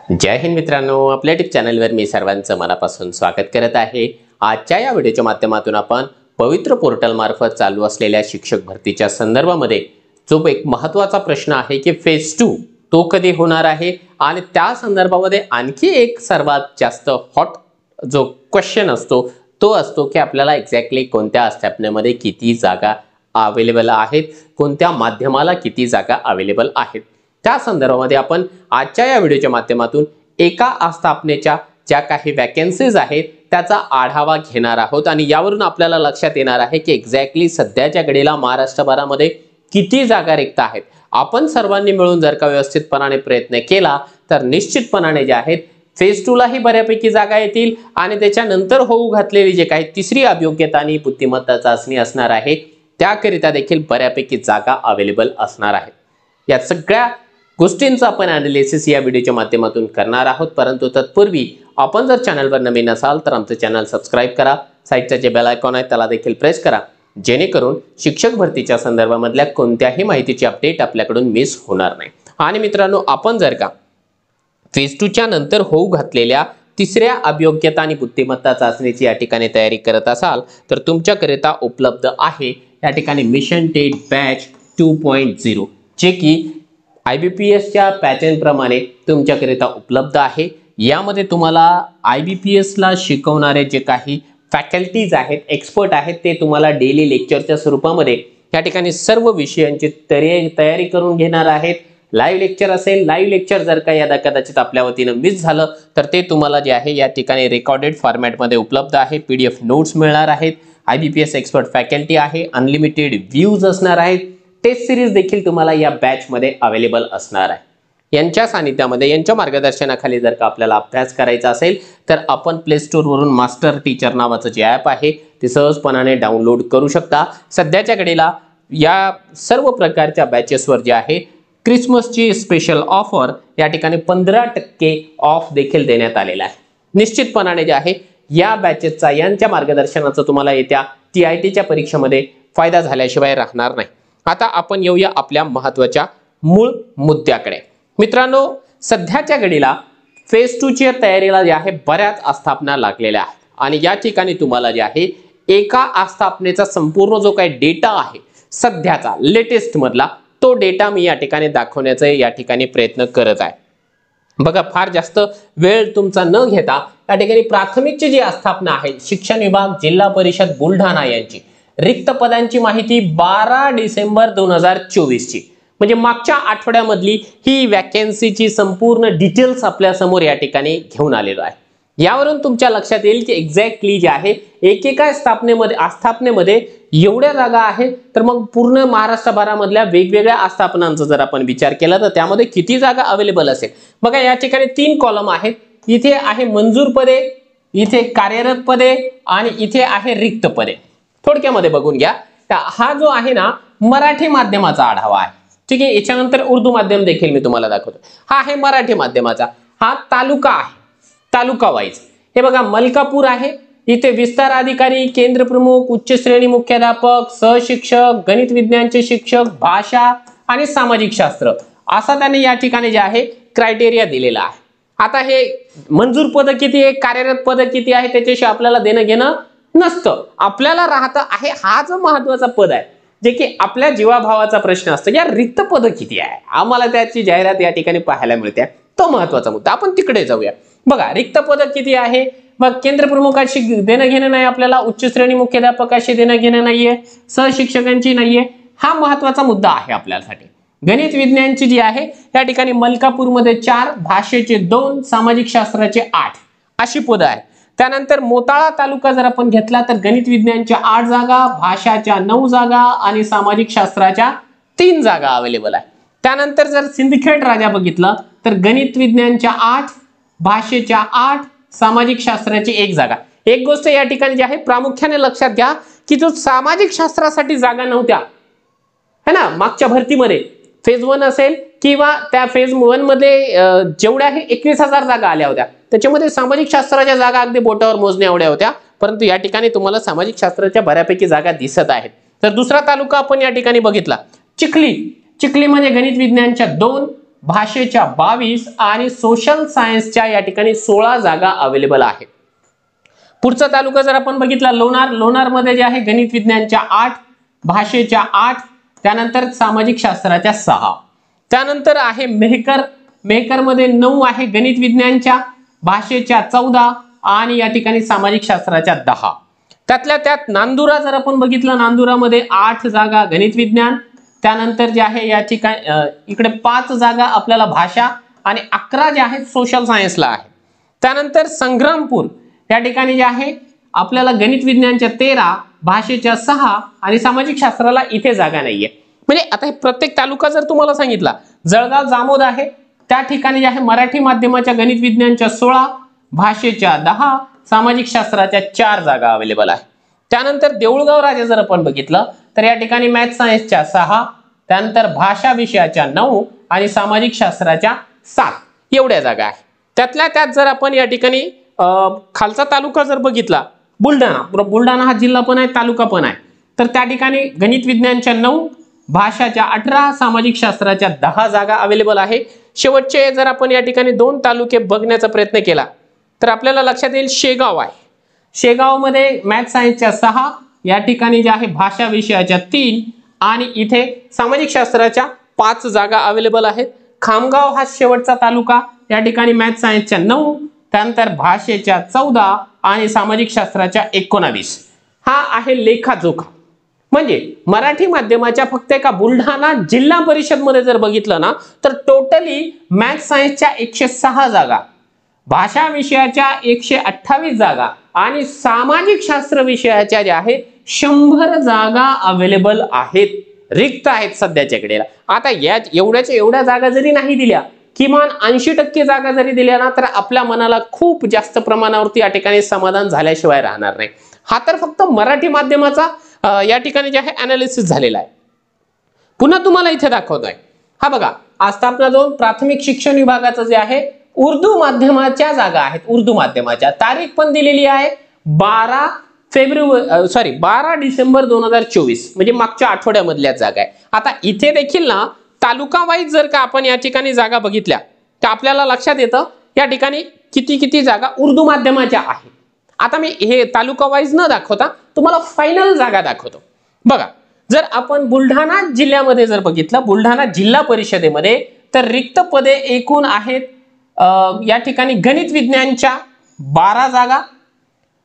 जय हिंद मित्रांनो, आपल्या यूट्यूब चॅनलवर मी सर्वांचं मनापासून स्वागत करत आहे। आजच्या या व्हिडिओच्या माध्यमातून आपण पवित्र पोर्टल मार्फत चालू असलेल्या शिक्षक भरतीच्या संदर्भामध्ये जो एक महत्त्वाचा प्रश्न आहे की फेज 2 तो कधी होणार आहे आणि त्या संदर्भामध्ये आणखी एक सर्वात जास्त हॉट जो क्वेश्चन असतो तो असतो की आपल्याला एक्झॅक्टली कोणत्या आस्थापनेमध्ये किती जागा अवेलेबल आहेत, कोणत्या माध्यमाला किती जागा अवेलेबल आहेत। त्या संदर्भामध्ये आपण आजच्या या व्हिडिओच्या माध्यमातून एका आस्थापनेच्या ज्या काही वॅकन्सीज आहेत त्याचा आढावा घेणार आहोत आणि यावरून आपल्याला लक्षात येणार आहे की एक्झॅक्टली सध्याच्या घडीला महाराष्ट्रभरामध्ये किती जागा रिक्त आहेत। आपण सर्वांनी मिळून जर का व्यवस्थितपणाने प्रयत्न केला तर निश्चितपणाने जे आहेत फेज 2 लाही बऱ्यापैकी जागा येतील आणि त्याच्यानंतर होऊ घातलेली जे काही तिसरी अभियोग्यता आणि बुद्धिमत्ता चाचणी असणार आहे त्याकरिता देखील बऱ्यापैकी जागा अवेलेबल असणार आहेत। या सगळ्या गोष्टींचा आपण ॲनालिसिस या व्हिडिओच्या माध्यमातून करणार आहोत, परंतु तत्पूर्वी आपण जर चॅनलवर नवीन असाल तर आमचं चॅनल सबस्क्राइब करा, साईडचा जे बेल आयकॉन आहे त्याला देखील प्रेस करा, जेणेकरून शिक्षक भरतीच्या संदर्भामधल्या कोणत्याही माहितीची अपडेट आपल्याकडून मिस होणार नाही। आणि मित्रांनो, आपण जर का फेज 2 च्या नंतर होऊ घातलेल्या तिसऱ्या अभियोग्यता आणि बुद्धिमत्ता चाचणीची या ठिकाणी तयारी करत असाल तर तुमच्याकरिता उपलब्ध आहे या ठिकाणी मिशन टेट बॅच 2.0 जे की IBPS च्या पॅटर्न प्रमाणे तुमच्याकरिता उपलब्ध आहे। यामध्ये तुम्हाला IBPS ला शिकवणारे जे काही फॅकल्टीज आहेत, एक्सपर्ट आहेत, ते तुम्हाला डेली लेक्चरच्या स्वरूपामध्ये या ठिकाणी सर्व विषयांची तयारी करून घेणार आहेत। लाईव्ह लेक्चर असेल, लाईव्ह लेक्चर जर का यदा कदाचित आपल्या वतीने मिस झालं तर ते तुम्हाला जे आहे या ठिकाणी रेकॉर्डेड फॉर्मॅटमध्ये उपलब्ध आहे। PDF नोट्स मिळणार आहेत, IBPS एक्सपर्ट फॅकल्टी आहे, अनलिमिटेड व्ह्यूज असणार आहेत, टेस्ट सिरीज देखील तुम्हाला या बॅच मध्ये अवेलेबल असणार आहे। यांच्या सानिध्यामध्ये, यांच्या मार्गदर्शनाखाली जर का आपल्याला अभ्यास करायचा असेल तर आपण प्ले स्टोर वरून मास्टर टीचर नावाचं जे ॲप आहे ते सहजपणाने डाउनलोड करू शकता। सध्याच्या घडीला या सर्व प्रकारच्या बॅचेसवर जे आहे क्रिसमसची स्पेशल ऑफर या ठिकाणी 15% ऑफ देखील देण्यात आलेला आहे। निश्चितपणाने जे आहे या बॅचेसचा, यांच्या मार्गदर्शनाचा तुम्हाला येत्या TITच्या परीक्षेमध्ये फायदा झाल्याशिवाय राहणार नाही। आता आपण येऊया आपल्या महत्त्वाच्या मूळ मुद्द्याकडे। मित्रांनो, सध्याच्या घडीला फेज 2 च्या तयारीला जे आहे बऱ्याच आस्थापना लागलेल्या आहेत आणि या ठिकाणी तुम्हाला जे आहे एका आस्थापनेचा संपूर्ण जो काही डेटा आहे सध्याचा लेटेस्ट मधला तो डेटा मी या ठिकाणी दाखवण्याचा या ठिकाणी प्रयत्न करत आहे। बघा, फार जास्त वेळ तुमचा न घेता या ठिकाणी प्राथमिकची जी आस्थापना आहे शिक्षण विभाग जिल्हा परिषद बुलढाणा यांची रिक्त पदांची माहिती 12 डिसेंबर 2024 ची म्हणजे मागच्या आठवड्यामधली ही वॅकन्सीची संपूर्ण डिटेल्स आपल्या समोर या ठिकाणी घेऊन आलेलो आहे। यावरून तुमच्या लक्षात येईल की एक्झॅक्टली जे आहे एकेका आस्थापनेमध्ये एवढ्या जागा आहेत तर मग पूर्ण महाराष्ट्रभरामधल्या वेगवेगळ्या आस्थापनांचा जर आपण विचार केला तर त्यामध्ये किती जागा अवेलेबल असेल। बघा, या ठिकाणी 3 कॉलम आहेत। इथे आहे मंजूर पदे, इथे कार्यरत पदे आणि इथे आहे रिक्त पदे। थोडक्यामध्ये बघून घ्या, हा जो आहे ना मराठी माध्यमाचा आढावा आहे, ठीक आहे। याच्यानंतर उर्दू माध्यम देखील मी तुम्हाला दाखवतो। हा आहे मराठी माध्यमाचा, हा तालुका आहे, तालुका वाईज। हे बघा, मलकापूर आहे, इथे विस्तार अधिकारी, केंद्र प्रमुख, उच्च श्रेणी मुख्याध्यापक, सहशिक्षक, गणित विज्ञानचे शिक्षक, भाषा आणि सामाजिक शास्त्र असा त्याने या ठिकाणी जे आहे क्रायटेरिया दिलेला आहे। आता हे मंजूर पद किती आहे, कार्यरत पद किती आहे त्याच्याशी आपल्याला देणं घेणं नसतं। आपल्याला राहतं आहे हा जो महत्वाचा पद आहे जे की आपल्या जीवाभावाचा प्रश्न असतो, या रिक्त पद किती आहे, आम्हाला त्याची जाहिरात या ठिकाणी पाहायला मिळते, तो महत्वाचा मुद्दा। आपण तिकडे जाऊया। बघा, रिक्त पद किती आहे, मग केंद्र प्रमुखाशी देणं घेणं नाही आपल्याला, उच्च श्रेणी मुख्याध्यापकाशी देणं घेणं नाहीये, सहशिक्षकांची नाहीये, हा महत्वाचा मुद्दा आहे आपल्यासाठी। गणित विज्ञानची जी आहे या ठिकाणी मलकापूरमध्ये 4, भाषेचे 2, सामाजिक शास्त्राचे 8 अशी पद आहेत। त्यानंतर मोताळा तालुका जर आपण घेतला तर गणित विज्ञानच्या 8 जागा, भाषाच्या 9 जागा आणि सामाजिक शास्त्राच्या 3 जागा अवेलेबल आहे। त्यानंतर जर सिंदखेड राजा बघितलं तर गणित विज्ञानच्या 8, भाषेच्या 8, सामाजिक शास्त्राची 1 जागा। एक गोष्ट या ठिकाणी जी आहे प्रामुख्याने लक्षात घ्या की जो सामाजिक शास्त्रासाठी जागा नव्हत्या है ना मागच्या भरतीमध्ये, फेज 1 असेल किंवा त्या फेज 1 मध्ये जेवढ्या आहे 21,000 जागा आल्या होत्या, त्याच्यामध्ये सामाजिक शास्त्राच्या जागा अगदी बोटावर मोजण्या एवढ्या होत्या, परंतु या ठिकाणी तुम्हाला सामाजिक शास्त्राच्या बऱ्यापैकी जागा दिसत आहेत। तर दुसरा तालुका आपण या ठिकाणी बघितला चिखली, चिखलीमध्ये गणित विज्ञानच्या 2, भाषेच्या 22 आणि सोशल सायन्सच्या या ठिकाणी 16 जागा अवेलेबल आहेत. पुढचा तालुका जर आपण बघितला लोणार, लोणार मध्ये जे आहे गणित विज्ञानच्या 8, भाषेच्या 8, त्यानंतर सामाजिक शास्त्राच्या 6. त्यानंतर आहे मेहकर, मेहकर मध्ये 9 आहे गणित विज्ञानच्या, भाषेच्या 14 आणि या ठिकाणी सामाजिक शास्त्राच्या 10. त्यातल्या त्यात नांदुरा जर आपण बघितलं, नांदुरामध्ये 8 जागा गणित विज्ञान, त्यानंतर जे आहे या ठिकाणी इकडे 5 जागा आपल्याला भाषा आणि 11 जे आहेत सोशल सायन्सला आहे. त्यानंतर संग्रामपूर या ठिकाणी जे आहे आपल्याला गणित विज्ञानच्या 13, भाषेच्या 6 आणि सामाजिक शास्त्राला इथे जागा नाहीये. म्हणजे आता हे प्रत्येक तालुका जर तुम्हाला सांगितला, जळगाव जामोद आहे त्या ठिकाणी जे आहे मराठी माध्यमाच्या गणित विज्ञानच्या 16, भाषेच्या 10, सामाजिक शास्त्राच्या 4 जागा अवेलेबल आहे. त्यानंतर देऊळगाव राजा जर आपण बघितलं तर या ठिकाणी मॅथ सायन्सच्या 6, त्यानंतर भाषा विषयाच्या 9 आणि सामाजिक शास्त्राच्या 7 एवढ्या जागा आहेत. त्यातल्या त्यात जर आपण या ठिकाणी खालचा तालुका जर बघितला बुलढाणा, बुलढाणा हा जिल्हा पण आहे तालुका पण आहे, तर त्या ठिकाणी गणित विज्ञानच्या 9, भाषाच्या 18, सामाजिक शास्त्राच्या 10 जागा अवेलेबल आहे. शेवटचे जर आपण या ठिकाणी 2 तालुके बघण्याचा प्रयत्न केला तर आपल्याला लक्षात येईल शेगाव आहे. शेगाव मध्ये मॅथ सायन्सच्या 6, या ठिकाणी जे आहे भाषा विषयाच्या 3 आणि इथे सामाजिक शास्त्राच्या 5 जागा अवेलेबल आहेत. खामगाव हा शेवटचा तालुका, या ठिकाणी मॅथ सायन्सच्या 9, त्यानंतर भाषेच्या 14 आणि सामाजिक शास्त्राच्या 19. हा आहे लेखाजोखा. म्हणजे मराठी माध्यमाच्या फक्त एका बुलढाणा जिल्हा परिषद मध्ये जर बघितलं ना तर टोटली मॅथ सायन्सच्या 106 जागा, भाषा विषयाच्या 128 जागा आणि सामाजिक शास्त्र विषयाच्या ज्या आहेत 100 जागा अवेलेबल आहेत, रिक्त आहेत सध्याच्या घडीला. आता या एवढ्याच्या एवढ्या जागा जरी नाही दिल्या, किमान 80% जागा जरी दिल्या ना तर आपल्या मनाला खूप जास्त प्रमाणावरती या ठिकाणी समाधान झाल्याशिवाय राहणार नाही. हा तर फक्त मराठी माध्यमाचा या ठिकाणी जे आहे अनालिसिस झालेला आहे. पुन्हा तुम्हाला इथे दाखवतोय, हा बघा आस्थापना 2 प्राथमिक शिक्षण विभागाचं जे आहे उर्दू माध्यमाच्या जागा आहेत. उर्दू माध्यमाच्या तारीख पण दिलेली आहे 12 डिसेंबर 2024, म्हणजे मागच्या आठवड्यामधल्या जागा आहे. आता इथे देखील ना तालुका वाईज जर का आपण या ठिकाणी जागा बघितल्या तर आपल्याला लक्षात येतं या ठिकाणी किती जागा उर्दू माध्यमाच्या आहेत. आता मी हे तालुका वाईज न दाखवता तुम्हाला फायनल जागा दाखवतो. बघा जर आपण बुलढाणा जिल्ह्यामध्ये जर बघितलं, बुलढाणा जिल्हा परिषदेमध्ये तर रिक्त पदे एकूण आहेत या ठिकाणी गणित विज्ञानच्या 12 जागा,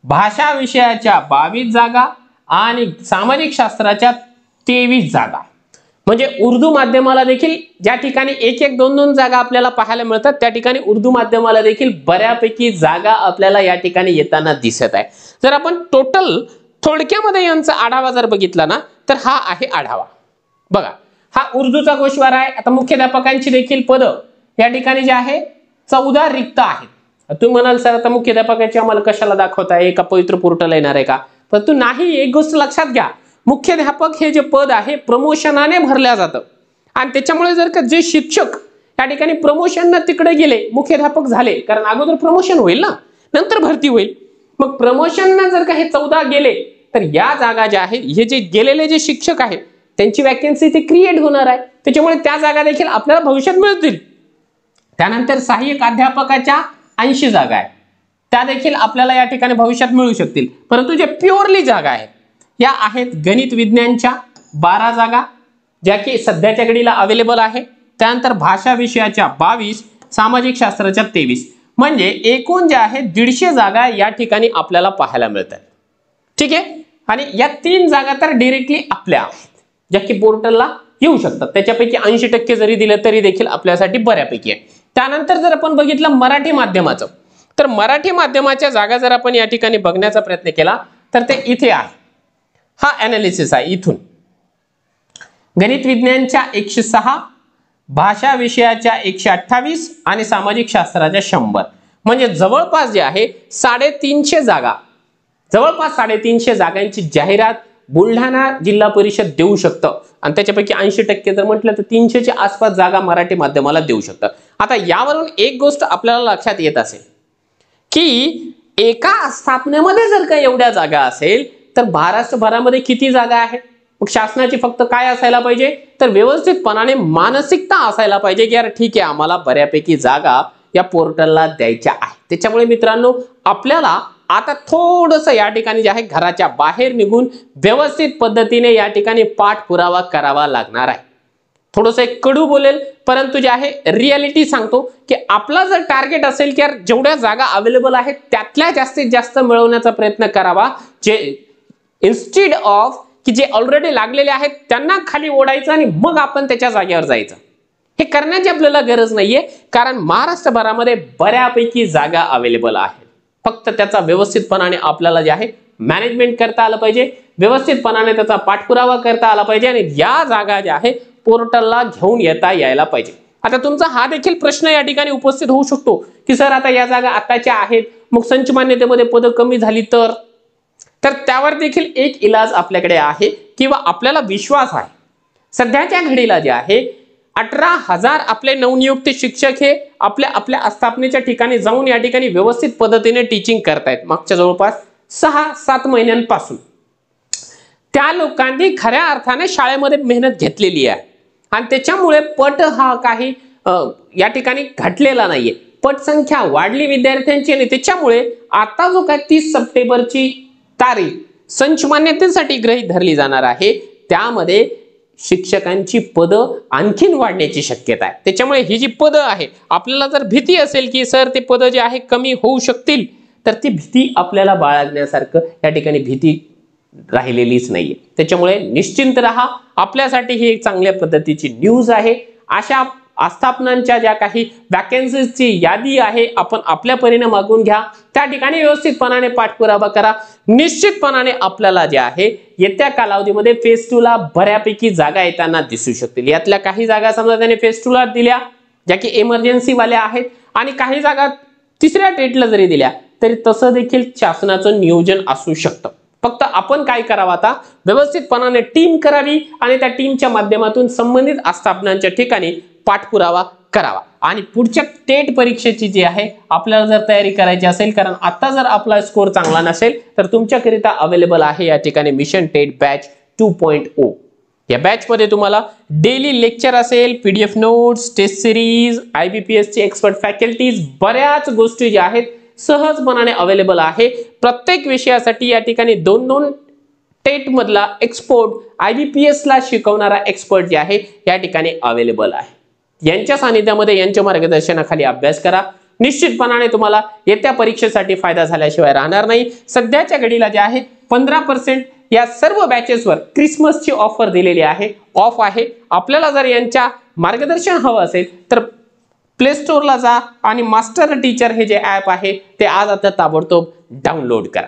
भाषा विषयाच्या 22 जागा आणि सामाजिक शास्त्राच्या 23 जागा. म्हणजे उर्दू माध्यमाला देखील ज्या ठिकाणी 1-1, 2-2 जागा आपल्याला पाहायला मिळतात त्या ठिकाणी उर्दू माध्यमाला देखील बऱ्यापैकी जागा आपल्याला या ठिकाणी येताना दिसत आहे. जर आपण टोटल थोडक्यामध्ये यांचा आढावा जर बघितला ना तर हा आहे आढावा. बघा हा उर्दूचा गोषवारा आहे. आता मुख्याध्यापकांची देखील पद या ठिकाणी जे आहे 14 रिक्त आहेत. तुम्ही म्हणाल सर आता मुख्याध्यापकाची आम्हाला कशाला दाखवताय, एका पवित्र पोर्टल येणार आहे का? परंतु नाही, एक गोष्ट लक्षात घ्या, मुख्याध्यापक हे जे पद आहे प्रमोशनाने भरल्या जातं आणि त्याच्यामुळे जर का जे शिक्षक या ठिकाणी प्रमोशन तिकडे गेले, मुख्याध्यापक झाले, कारण अगोदर प्रमोशन होईल ना, नंतर भरती होईल, मग प्रमोशन जर का हे 14 गेले तर या जागा ज्या आहेत हे जे गेलेले जे शिक्षक आहेत त्यांची वॅकन्सी ते क्रिएट होणार आहे, त्याच्यामुळे त्या जागा देखील आपल्याला भविष्यात मिळतील. त्यानंतर सहाय्यक अध्यापकाच्या 80 जागा आहेत, त्या देखील आपल्याला या ठिकाणी भविष्यात मिळू शकतील. परंतु जे प्युअरली जागा आहेत या आहेत गणित विज्ञानच्या 12 जागा ज्या की सध्याच्या घडीला अवेलेबल आहे. त्यानंतर भाषा विषयाच्या 22, सामाजिक शास्त्राच्या 23, म्हणजे एकूण जे आहे 150 जागा या ठिकाणी आपल्याला पाहायला मिळतात. ठीक आहे. आणि या 3 जागा तर डायरेक्टली आपल्या आहेत ज्या की पोर्टलला येऊ शकतात. त्याच्यापैकी 80% जरी दिलं तरी देखील आपल्यासाठी बऱ्यापैकी आहे. त्यानंतर जर आपण बघितलं मराठी माध्यमाचं, तर मराठी माध्यमाच्या जागा जर आपण या ठिकाणी बघण्याचा प्रयत्न केला तर ते इथे आहे. हा अनालिसिस आहे. इथून गणित विज्ञानच्या 106, भाषा विषयाच्या 128 आणि सामाजिक शास्त्राच्या 100, म्हणजे जवळपास जे आहे 350 जागा, जवळपास 350 जागांची जाहिरात बुलढाणा जिल्हा परिषद देऊ शकतं. आणि त्याच्यापैकी 80% जर म्हटलं तर 300च्या आसपास जागा मराठी माध्यमाला देऊ शकतं. आता यावरून एक गोष्ट आपल्याला लक्षात येत असेल की एका स्थापनेमध्ये जर का एवढ्या जागा असेल तर महाराष्ट्रभरामध्ये किती जागा आहेत? मग शासनाची फक्त काय असायला पाहिजे, तर व्यवस्थितपणाने मानसिकता असायला पाहिजे की यार ठीक आहे, आम्हाला बऱ्यापैकी जागा या पोर्टलला द्यायच्या आहे. त्याच्यामुळे मित्रांनो, आपल्याला आता थोडंसं या ठिकाणी जे आहे घराच्या बाहेर निघून व्यवस्थित पद्धतीने या ठिकाणी पाठपुरावा करावा लागणार आहे. थोडंसं एक कडू बोलेल, परंतु जे आहे रियालिटी सांगतो की आपला जर टार्गेट असेल की यार जेवढ्या जागा अवेलेबल आहेत त्यातल्या जास्तीत जास्त मिळवण्याचा प्रयत्न करावा, जे इन्स्टेड ऑफ की जे ऑलरेडी लागलेले आहेत त्यांना खाली ओढायचं आणि मग आपण त्याच्या जागेवर जायचं. हे करण्याची आपल्याला गरज नाहीये, कारण महाराष्ट्रभरामध्ये बऱ्यापैकी जागा अवेलेबल आहेत. फक्त त्याचा व्यवस्थितपणाने आपल्याला जे आहे मॅनेजमेंट करता आलं पाहिजे, व्यवस्थितपणाने त्याचा पाठपुरावा करता आला पाहिजे आणि या जागा ज्या आहे पोर्टलला घेऊन येता यायला पाहिजे. आता तुमचा हा देखील प्रश्न या ठिकाणी उपस्थित होऊ शकतो की सर आता या जागा आताच्या आहेत, मग संच मान्यतेमध्ये पद कमी झाली तर त्यावर देखील एक इलाज आपल्याकडे आहे किंवा आपल्याला विश्वास आहे. सध्याच्या घडीला जे आहे 18,000 आपले नवनियुक्त शिक्षक हे आपल्या आपल्या आस्थापनेच्या ठिकाणी जाऊन या ठिकाणी व्यवस्थित पद्धतीने टीचिंग करतायत मागच्या जवळपास 6-7 महिन्यांपासून. त्या लोकांनी खऱ्या अर्थाने शाळेमध्ये मेहनत घेतलेली आहे आणि त्याच्यामुळे पट हा काही या ठिकाणी घटलेला नाहीये. पटसंख्या वाढली विद्यार्थ्यांची आणि त्याच्यामुळे आता जो काय 30 सप्टेंबरची तारीख संच मान्यतेसाठी गृहीत धरली जाणार आहे, त्यामध्ये शिक्षकांची पदं आणखीन वाढण्याची शक्यता आहे. त्याच्यामुळे ही जी पदं आहे, आपल्याला जर भीती असेल की सर ते पदं जे आहे कमी होऊ शकतील, तर ती भीती आपल्याला बाळगण्यासारखं या ठिकाणी भीती राहिलेलीच नाहीये. त्याच्यामुळे निश्चिंत राहा, आपल्यासाठी ही एक चांगल्या पद्धतीची न्यूज आहे. अशा आस्थापनांच्या ज्या काही वॅकन्सीजची यादी आहे आपण आपल्या परीने मागून घ्या, त्या ठिकाणी व्यवस्थितपणाने पाठपुरावा करा. निश्चितपणाने आपल्याला जे आहे येत्या कालावधीमध्ये फेज 2 ला बऱ्यापैकी जागा येताना दिसू शकतील. यातल्या काही जागा समजा त्याने फेज 2 ला दिल्या ज्या की इमर्जन्सी वाल्या आहेत आणि काही जागा तिसऱ्या टेटला जरी दिल्या तरी तसं देखील शासनाचं नियोजन असू शकतं. फक्त आपण काय करावं, आता व्यवस्थितपणाने टीम करावी आणि त्या टीमच्या माध्यमातून संबंधित आस्थापनांच्या ठिकाणी पाठपुरावा करावा. आणि पुढच्या टेट परीक्षेची जी आहे आपल्याला जर तयारी करायची असेल, कारण आता जर आपला स्कोर चांगला नसेल तर तुमच्याकरिता अवेलेबल आहे या ठिकाणी मिशन टेट बॅच 2.0. या बॅच मध्ये तुम्हाला डेली लेक्चर असेल, PDF notes, test series, IBPS ची एक्सपर्ट फॅकल्टीज, बऱ्याच गोष्टी ज्या आहेत सहजपणाने अवेलेबल आहे. प्रत्येक विषयासाठी या ठिकाणी 2-2 टेट मधला एक्सपर्ट, IBPS ला शिकवणारा एक्सपर्ट जे आहे या ठिकाणी अवेलेबल आहे. यांच्या सानिध्यामध्ये यांच्या मार्गदर्शनाखाली अभ्यास करा. निश्चितपणाने तुम्हाला येत्या परीक्षेसाठी फायदा झाल्याशिवाय राहणार नाही. सध्याच्या घडीला जे आहे 15% या सर्व बॅचेसवर क्रिसमसची ऑफर दिलेली आहे, ऑफ आहे. आपल्याला जर यांच्या मार्गदर्शन हवं असेल तर प्ले स्टोअरला जा आणि मास्टर टीचर हे जे ॲप आहे ते आज आता ताबडतोब डाउनलोड करा.